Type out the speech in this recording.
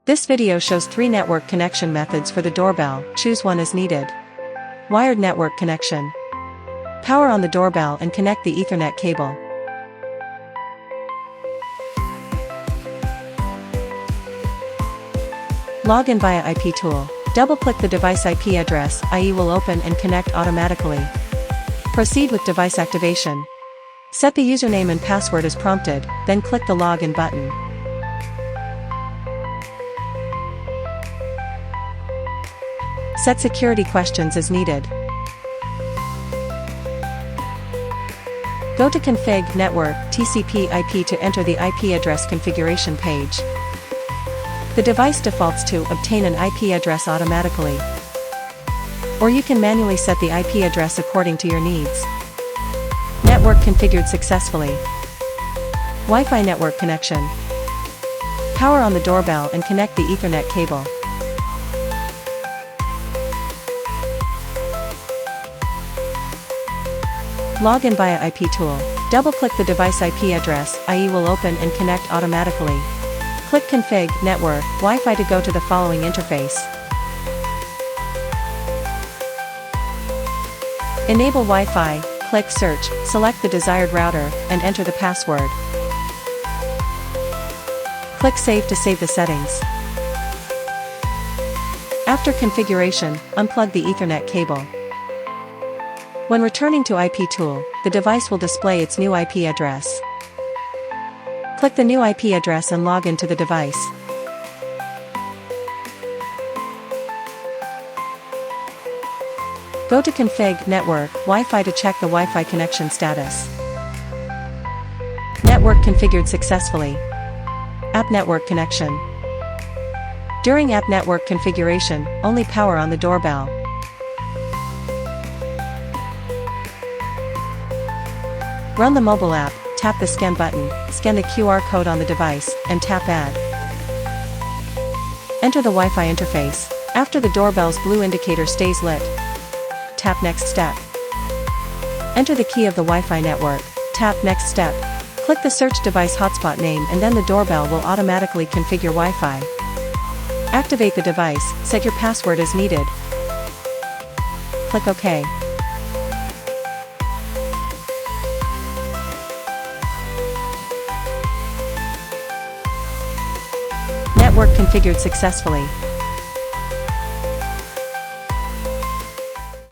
This video shows 3 network connection methods for the doorbell. Choose one as needed. Wired network connection. Power on the doorbell and connect the Ethernet cable. Log in via IP tool. Double-click the device IP address, IE will open and connect automatically. Proceed with device activation. Set the username and password as prompted, then click the Login button. Set security questions as needed. Go to Config, Network, TCP/IP to enter the IP address configuration page. The device defaults to obtain an IP address automatically, or you can manually set the IP address according to your needs. Network configured successfully. Wi-Fi network connection. Power on the doorbell and connect the Ethernet cable. Log in via IP tool. Double-click the device IP address, IE will open and connect automatically. Click Config, Network, Wi-Fi to go to the following interface. Enable Wi-Fi, click Search, select the desired router, and enter the password. Click Save to save the settings. After configuration, unplug the Ethernet cable. When returning to IP tool, the device will display its new IP address. Click the new IP address and log into the device. Go to Config, Network, Wi-Fi to check the Wi-Fi connection status. Network configured successfully. App network connection. During app network configuration, only power on the doorbell. Run the mobile app, tap the scan button, scan the QR code on the device, and tap Add. Enter the Wi-Fi interface. After the doorbell's blue indicator stays lit, tap Next Step. Enter the key of the Wi-Fi network, tap Next Step. Click the search device hotspot name and then the doorbell will automatically configure Wi-Fi. Activate the device, set your password as needed. Click OK. Network configured successfully.